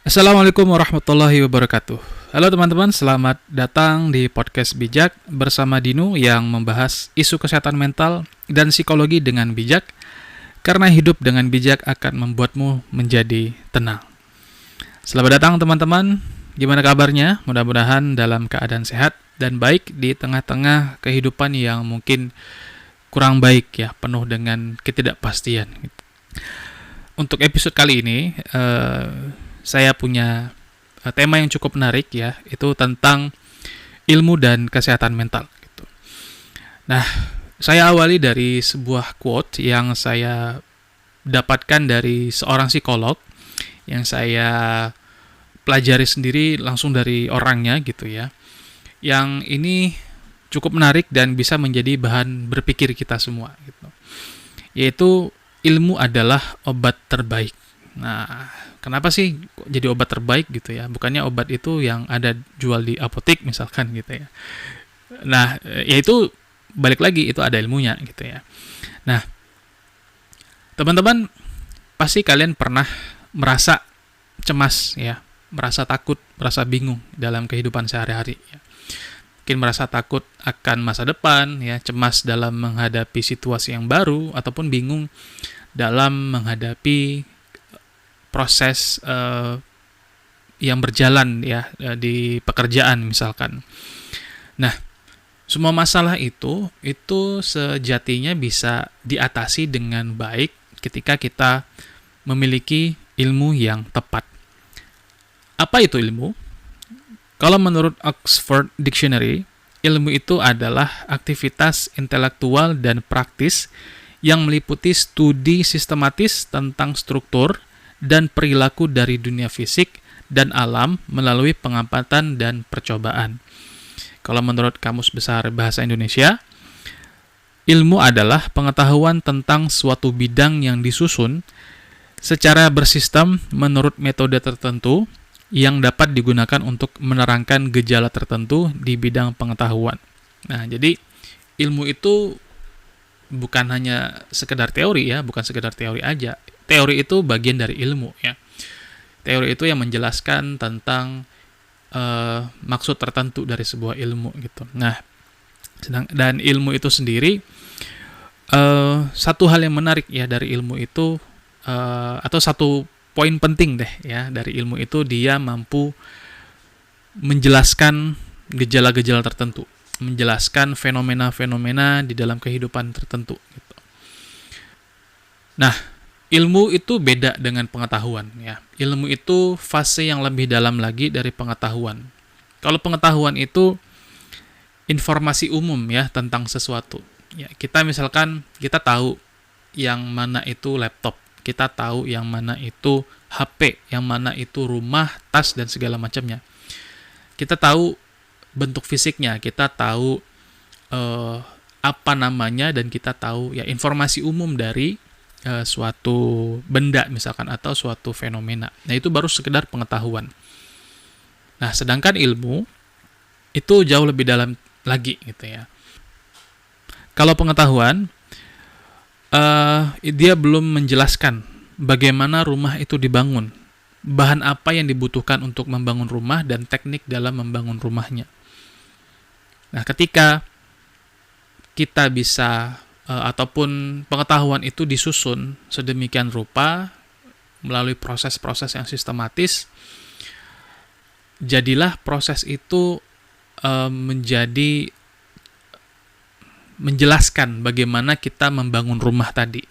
Assalamualaikum warahmatullahi wabarakatuh. Halo teman-teman, selamat datang di podcast Bijak bersama Dinu yang membahas isu kesehatan mental dan psikologi dengan bijak, karena hidup dengan bijak akan membuatmu menjadi tenang. Selamat datang teman-teman, gimana kabarnya? Mudah-mudahan dalam keadaan sehat dan baik di tengah-tengah kehidupan yang mungkin kurang baik ya, penuh dengan ketidakpastian. Untuk episode kali ini, saya punya tema yang cukup menarik ya, itu tentang ilmu dan kesehatan mental gitu. Nah, saya awali dari sebuah quote yang saya dapatkan dari seorang psikolog yang saya pelajari sendiri langsung dari orangnya gitu ya. Yang ini cukup menarik dan bisa menjadi bahan berpikir kita semua gitu. Yaitu ilmu adalah obat terbaik. Nah, kenapa sih jadi obat terbaik gitu ya? Bukannya obat itu yang ada jual di apotek misalkan gitu ya. Nah, yaitu balik lagi itu ada ilmunya gitu ya. Nah, teman-teman pasti kalian pernah merasa cemas ya, merasa takut, merasa bingung dalam kehidupan sehari-hari ya. Mungkin merasa takut akan masa depan ya, cemas dalam menghadapi situasi yang baru ataupun bingung dalam menghadapi proses yang berjalan ya di pekerjaan misalkan. Nah, semua masalah itu sejatinya bisa diatasi dengan baik ketika kita memiliki ilmu yang tepat. Apa itu ilmu? Kalau menurut Oxford Dictionary, ilmu itu adalah aktivitas intelektual dan praktis yang meliputi studi sistematis tentang struktur dan perilaku dari dunia fisik dan alam melalui pengamatan dan percobaan. Kalau menurut Kamus Besar Bahasa Indonesia, ilmu adalah pengetahuan tentang suatu bidang yang disusun secara bersistem menurut metode tertentu yang dapat digunakan untuk menerangkan gejala tertentu di bidang pengetahuan. Nah, jadi ilmu itu bukan hanya sekedar teori ya, bukan sekedar teori aja. Teori itu bagian dari ilmu ya. Teori itu yang menjelaskan tentang maksud tertentu dari sebuah ilmu gitu. Nah, dan ilmu itu sendiri satu hal yang menarik ya dari ilmu itu atau satu poin penting deh ya dari ilmu itu, dia mampu menjelaskan gejala-gejala tertentu, menjelaskan fenomena-fenomena di dalam kehidupan tertentu gitu. Nah, ilmu itu beda dengan pengetahuan ya. Ilmu itu fase yang lebih dalam lagi dari pengetahuan. Kalau pengetahuan itu informasi umum ya tentang sesuatu. Ya, kita misalkan kita tahu yang mana itu laptop, kita tahu yang mana itu HP, yang mana itu rumah, tas dan segala macamnya. Kita tahu bentuk fisiknya, kita tahu apa namanya, dan kita tahu ya informasi umum dari suatu benda misalkan atau suatu fenomena. Nah, itu baru sekedar pengetahuan. Nah, sedangkan ilmu itu jauh lebih dalam lagi gitu ya. Kalau pengetahuan dia belum menjelaskan bagaimana rumah itu dibangun, bahan apa yang dibutuhkan untuk membangun rumah, dan teknik dalam membangun rumahnya. Nah, ketika kita bisa ataupun pengetahuan itu disusun sedemikian rupa melalui proses-proses yang sistematis, jadilah proses itu menjelaskan bagaimana kita membangun rumah tadi,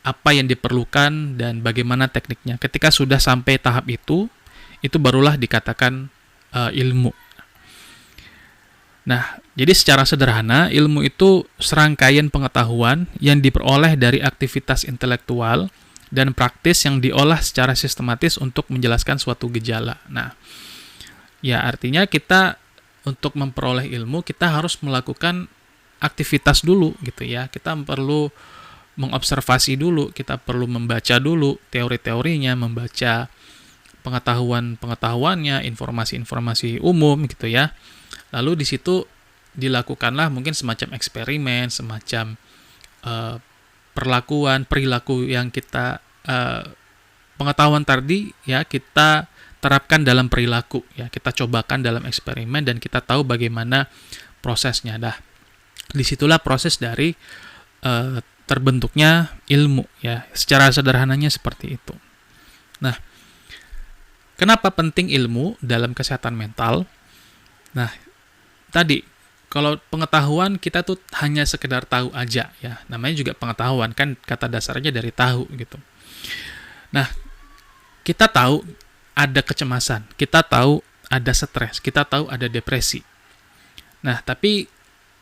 apa yang diperlukan dan bagaimana tekniknya. Ketika sudah sampai tahap itu barulah dikatakan ilmu. Nah, jadi secara sederhana, ilmu itu serangkaian pengetahuan yang diperoleh dari aktivitas intelektual dan praktis yang diolah secara sistematis untuk menjelaskan suatu gejala. Nah, ya artinya kita untuk memperoleh ilmu, kita harus melakukan aktivitas dulu gitu ya. Kita perlu mengobservasi dulu, kita perlu membaca dulu teori-teorinya, membaca pengetahuan-pengetahuannya, informasi-informasi umum gitu ya. Lalu di situ dilakukanlah mungkin semacam eksperimen, semacam perilaku yang kita pengetahuan tadi ya kita terapkan dalam perilaku, ya kita cobakan dalam eksperimen dan kita tahu bagaimana prosesnya. Disitulah proses dari terbentuknya ilmu, ya secara sederhananya seperti itu. Nah, kenapa penting ilmu dalam kesehatan mental? Nah, tadi kalau pengetahuan kita tuh hanya sekedar tahu aja, ya namanya juga pengetahuan, kan kata dasarnya dari tahu gitu. Nah, kita tahu ada kecemasan, kita tahu ada stres, kita tahu ada depresi. Nah, tapi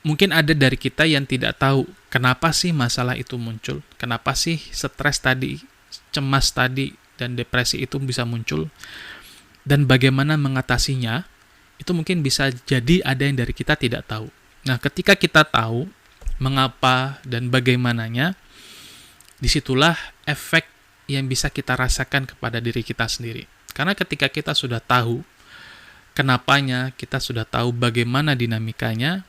mungkin ada dari kita yang tidak tahu kenapa sih masalah itu muncul, kenapa sih stres tadi, cemas tadi, dan depresi itu bisa muncul, dan bagaimana mengatasinya, itu mungkin bisa jadi ada yang dari kita tidak tahu. Nah, ketika kita tahu mengapa dan bagaimananya, disitulah efek yang bisa kita rasakan kepada diri kita sendiri. Karena ketika kita sudah tahu kenapanya, kita sudah tahu bagaimana dinamikanya,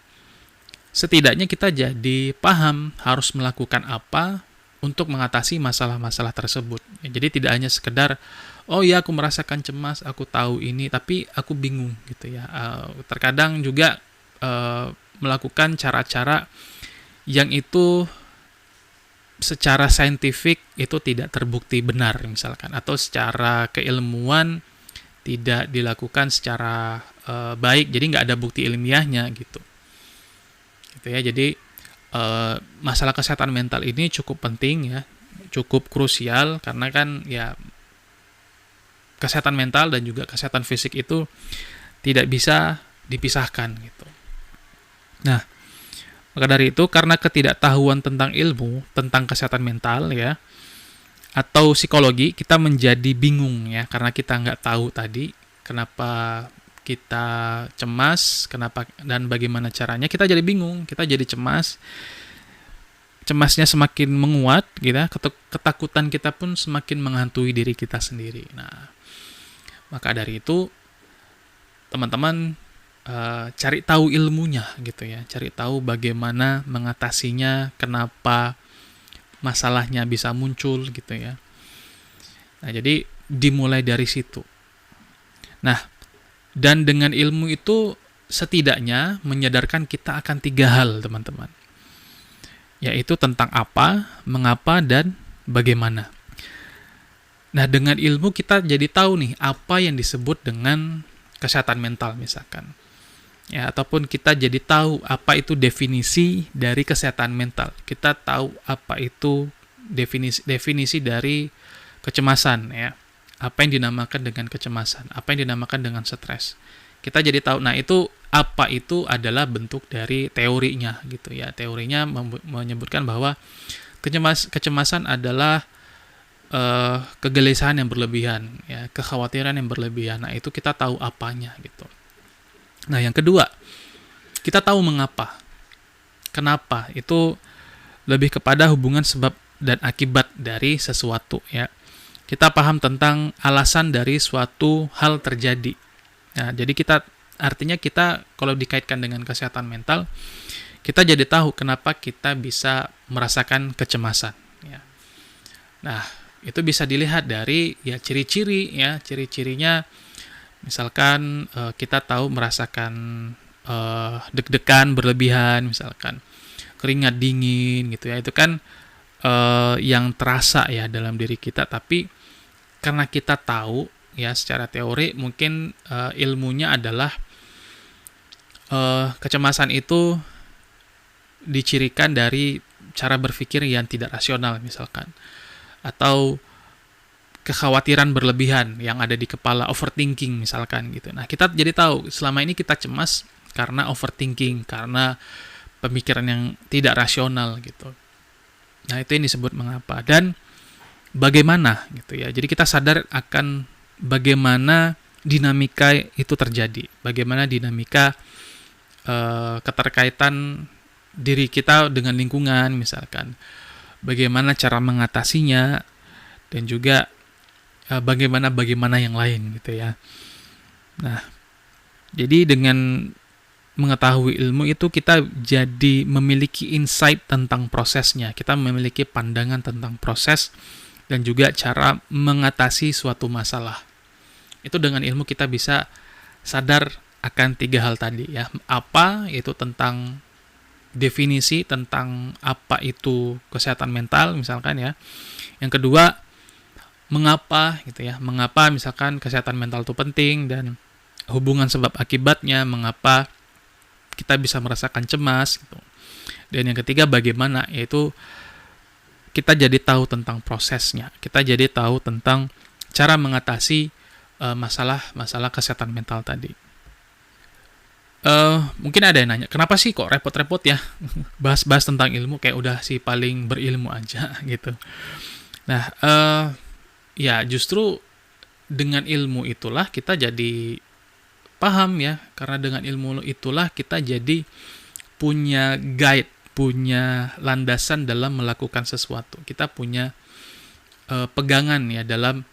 setidaknya kita jadi paham harus melakukan apa untuk mengatasi masalah-masalah tersebut. Jadi tidak hanya sekedar, oh ya aku merasakan cemas, aku tahu ini, tapi aku bingung gitu ya. Terkadang juga melakukan cara-cara yang itu secara saintifik itu tidak terbukti benar misalkan, atau secara keilmuan tidak dilakukan secara baik, jadi nggak ada bukti ilmiahnya gitu ya. Jadi masalah kesehatan mental ini cukup penting ya, cukup krusial, karena kan ya kesehatan mental dan juga kesehatan fisik itu tidak bisa dipisahkan gitu. Nah, maka dari itu, karena ketidaktahuan tentang ilmu, tentang kesehatan mental ya, atau psikologi, kita menjadi bingung ya, karena kita nggak tahu tadi kenapa kita cemas, kenapa dan bagaimana caranya, kita jadi bingung, kita jadi cemas, cemasnya semakin menguat, gitu, ketakutan kita pun semakin menghantui diri kita sendiri. Nah, maka dari itu, teman-teman cari tahu ilmunya gitu ya, cari tahu bagaimana mengatasinya, kenapa masalahnya bisa muncul gitu ya. Nah, jadi dimulai dari situ. Nah, dan dengan ilmu itu setidaknya menyadarkan kita akan 3 hal, teman-teman. Yaitu tentang apa, mengapa, dan bagaimana. Nah, dengan ilmu kita jadi tahu nih apa yang disebut dengan kesehatan mental misalkan. Ya, ataupun kita jadi tahu apa itu definisi dari kesehatan mental. Kita tahu apa itu definisi dari kecemasan ya. Apa yang dinamakan dengan kecemasan, apa yang dinamakan dengan stres. Kita jadi tahu, nah itu apa itu adalah bentuk dari teorinya gitu ya. Teorinya menyebutkan bahwa kecemasan adalah kegelisahan yang berlebihan ya, kekhawatiran yang berlebihan. Nah, itu kita tahu apanya gitu. Nah, yang kedua, kita tahu mengapa. Kenapa? Itu lebih kepada hubungan sebab dan akibat dari sesuatu ya. Kita paham tentang alasan dari suatu hal terjadi. Nah, jadi artinya kita kalau dikaitkan dengan kesehatan mental, kita jadi tahu kenapa kita bisa merasakan kecemasan ya. Nah, itu bisa dilihat dari ya ciri-ciri ya, ciri-cirinya misalkan kita tahu merasakan deg-degan berlebihan, misalkan keringat dingin gitu ya, itu kan yang terasa ya dalam diri kita, tapi karena kita tahu ya secara teori, mungkin ilmunya adalah kecemasan itu dicirikan dari cara berpikir yang tidak rasional misalkan, atau kekhawatiran berlebihan yang ada di kepala, overthinking misalkan gitu. Nah, kita jadi tahu selama ini kita cemas karena overthinking, karena pemikiran yang tidak rasional gitu. Nah, itu yang disebut mengapa dan bagaimana gitu ya. Jadi kita sadar akan bagaimana dinamika itu terjadi, bagaimana dinamika keterkaitan diri kita dengan lingkungan misalkan, bagaimana cara mengatasinya, dan juga bagaimana yang lain gitu ya. Nah, jadi dengan mengetahui ilmu itu kita jadi memiliki insight tentang prosesnya, kita memiliki pandangan tentang proses dan juga cara mengatasi suatu masalah. Itu dengan ilmu kita bisa sadar akan 3 hal tadi ya. Apa itu tentang definisi tentang apa itu kesehatan mental misalkan ya. Yang kedua, mengapa gitu ya. Mengapa misalkan kesehatan mental itu penting dan hubungan sebab akibatnya, mengapa kita bisa merasakan cemas gitu. Dan yang ketiga, bagaimana, yaitu kita jadi tahu tentang prosesnya, kita jadi tahu tentang cara mengatasi masalah kesehatan mental tadi. Mungkin ada yang nanya, kenapa sih kok repot-repot ya bahas-bahas tentang ilmu, kayak udah si paling berilmu aja gitu. Nah, ya justru dengan ilmu itulah kita jadi paham ya, karena dengan ilmu itulah kita jadi punya guide, punya landasan dalam melakukan sesuatu. Kita punya pegangan ya dalam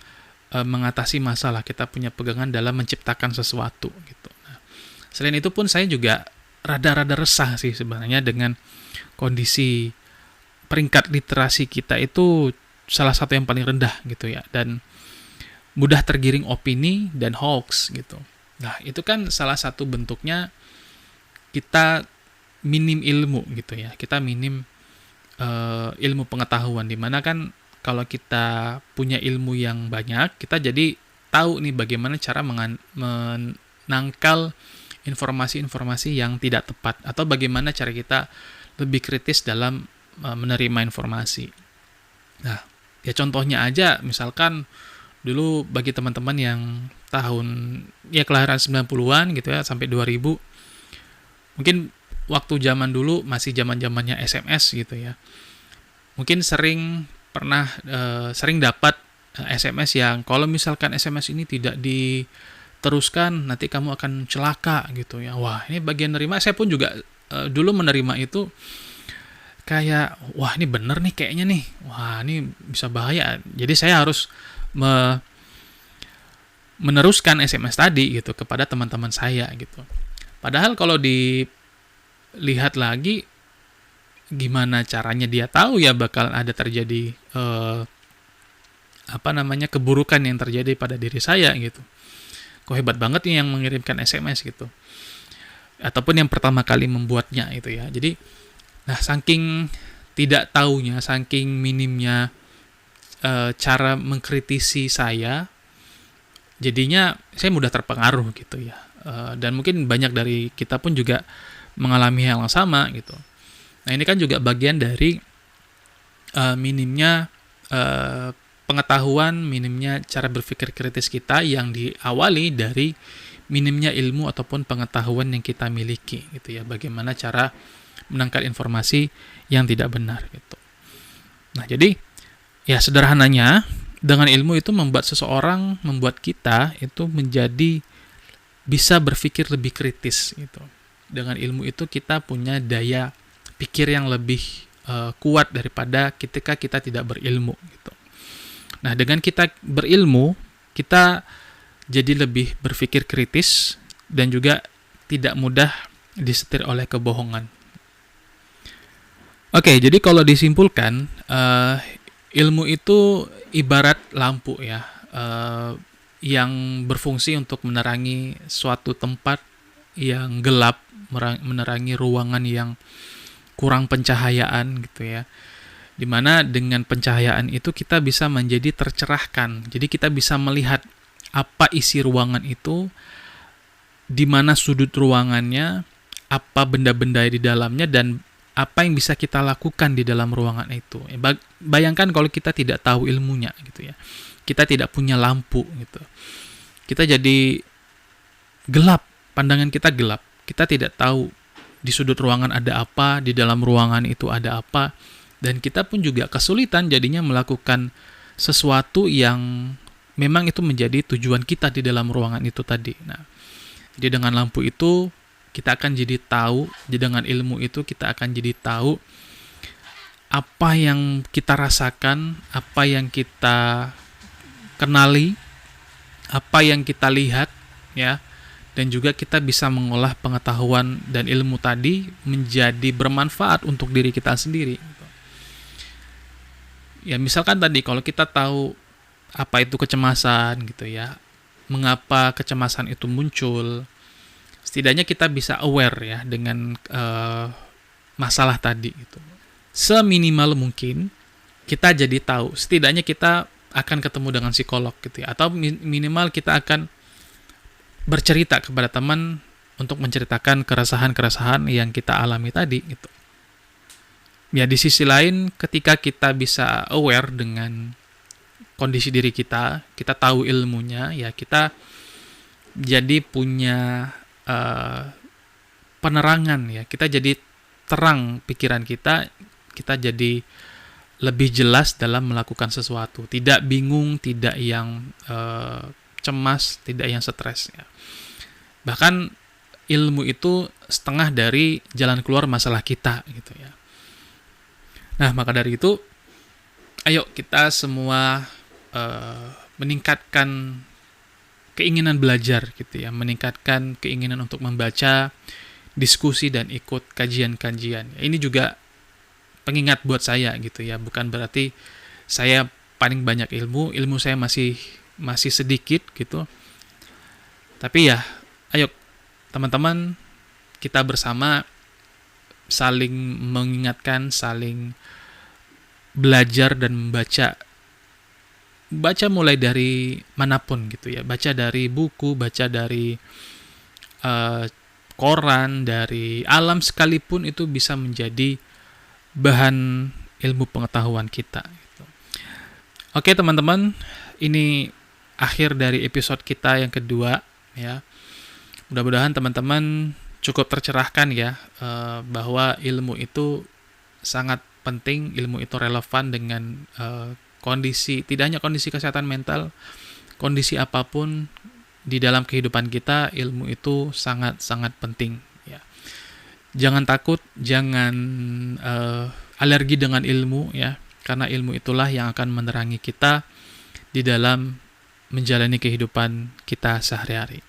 mengatasi masalah. Kita punya pegangan dalam menciptakan sesuatu gitu. Nah, selain itu pun saya juga rada-rada resah sih sebenarnya dengan kondisi peringkat literasi kita itu salah satu yang paling rendah gitu ya, dan mudah tergiring opini dan hoax gitu. Nah, itu kan salah satu bentuknya kita minim ilmu gitu ya, kita minim ilmu pengetahuan, dimana kan kalau kita punya ilmu yang banyak, kita jadi tahu nih bagaimana cara menangkal informasi-informasi yang tidak tepat, atau bagaimana cara kita lebih kritis dalam menerima informasi. Nah, ya contohnya aja, misalkan dulu bagi teman-teman yang tahun ya kelahiran 90-an gitu ya sampai 2000, mungkin waktu zaman dulu masih zaman-zamannya SMS gitu ya. Mungkin sering dapat SMS yang kalau misalkan SMS ini tidak diteruskan nanti kamu akan celaka gitu ya. Wah, ini bagian nerima, saya pun juga dulu menerima itu kayak wah ini bener nih kayaknya nih. Wah, ini bisa bahaya. Jadi saya harus meneruskan SMS tadi gitu kepada teman-teman saya gitu. Padahal kalau dilihat lagi, gimana caranya dia tahu ya bakal ada terjadi keburukan yang terjadi pada diri saya gitu. Kok hebat banget nih yang mengirimkan SMS gitu, ataupun yang pertama kali membuatnya itu ya. Jadi, nah saking tidak taunya, saking minimnya cara mengkritisi saya, jadinya saya mudah terpengaruh gitu ya. Dan mungkin banyak dari kita pun juga mengalami hal yang sama gitu. Nah, ini kan juga bagian dari minimnya pengetahuan, minimnya cara berpikir kritis kita yang diawali dari minimnya ilmu ataupun pengetahuan yang kita miliki gitu ya. Bagaimana cara menangkal informasi yang tidak benar gitu. Nah, jadi ya sederhananya dengan ilmu itu membuat kita itu menjadi bisa berpikir lebih kritis gitu. Dengan ilmu itu kita punya daya pikir yang lebih kuat daripada ketika kita tidak berilmu gitu. Nah, dengan kita berilmu, kita jadi lebih berpikir kritis dan juga tidak mudah disetir oleh kebohongan. Oke, jadi kalau disimpulkan, ilmu itu ibarat lampu ya, yang berfungsi untuk menerangi suatu tempat yang gelap, menerangi ruangan yang kurang pencahayaan gitu ya. Dimana dengan pencahayaan itu kita bisa menjadi tercerahkan. Jadi kita bisa melihat apa isi ruangan itu, di mana sudut ruangannya, apa benda-benda di dalamnya, dan apa yang bisa kita lakukan di dalam ruangan itu. Bayangkan kalau kita tidak tahu ilmunya gitu ya. Kita tidak punya lampu gitu. Kita jadi gelap, pandangan kita gelap. Kita tidak tahu di sudut ruangan ada apa, di dalam ruangan itu ada apa, dan kita pun juga kesulitan jadinya melakukan sesuatu yang memang itu menjadi tujuan kita di dalam ruangan itu tadi. Nah, jadi dengan lampu itu kita akan jadi tahu, dengan ilmu itu kita akan jadi tahu apa yang kita rasakan, apa yang kita kenali, apa yang kita lihat ya. Dan juga kita bisa mengolah pengetahuan dan ilmu tadi menjadi bermanfaat untuk diri kita sendiri. Ya misalkan tadi kalau kita tahu apa itu kecemasan gitu ya, mengapa kecemasan itu muncul, setidaknya kita bisa aware ya dengan masalah tadi gitu. Seminimal mungkin kita jadi tahu, setidaknya kita akan ketemu dengan psikolog gitu ya, atau minimal kita akan bercerita kepada teman untuk menceritakan keresahan-keresahan yang kita alami tadi gitu. Ya di sisi lain, ketika kita bisa aware dengan kondisi diri kita, kita tahu ilmunya, ya kita jadi punya penerangan ya, kita jadi terang pikiran kita, kita jadi lebih jelas dalam melakukan sesuatu, tidak bingung, tidak yang cemas, tidak yang stres ya. Bahkan ilmu itu setengah dari jalan keluar masalah kita gitu ya. Nah, maka dari itu ayo kita semua meningkatkan keinginan belajar gitu ya, meningkatkan keinginan untuk membaca, diskusi dan ikut kajian-kajian. Ini juga pengingat buat saya gitu ya, bukan berarti saya paling banyak ilmu saya masih sedikit gitu. Tapi ya, ayo teman-teman, kita bersama saling mengingatkan, saling belajar dan membaca mulai dari manapun gitu ya, baca dari buku, baca dari koran, dari alam sekalipun itu bisa menjadi bahan ilmu pengetahuan kita gitu. Oke teman-teman, ini akhir dari episode kita yang kedua ya. Mudah-mudahan teman-teman cukup tercerahkan ya, bahwa ilmu itu sangat penting, ilmu itu relevan dengan kondisi, tidak hanya kondisi kesehatan mental, kondisi apapun di dalam kehidupan kita, ilmu itu sangat-sangat penting ya. Jangan takut, jangan alergi dengan ilmu ya, karena ilmu itulah yang akan menerangi kita di dalam menjalani kehidupan kita sehari-hari.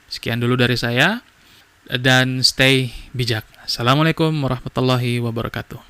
Sekian dulu dari saya, dan stay bijak. Assalamualaikum warahmatullahi wabarakatuh.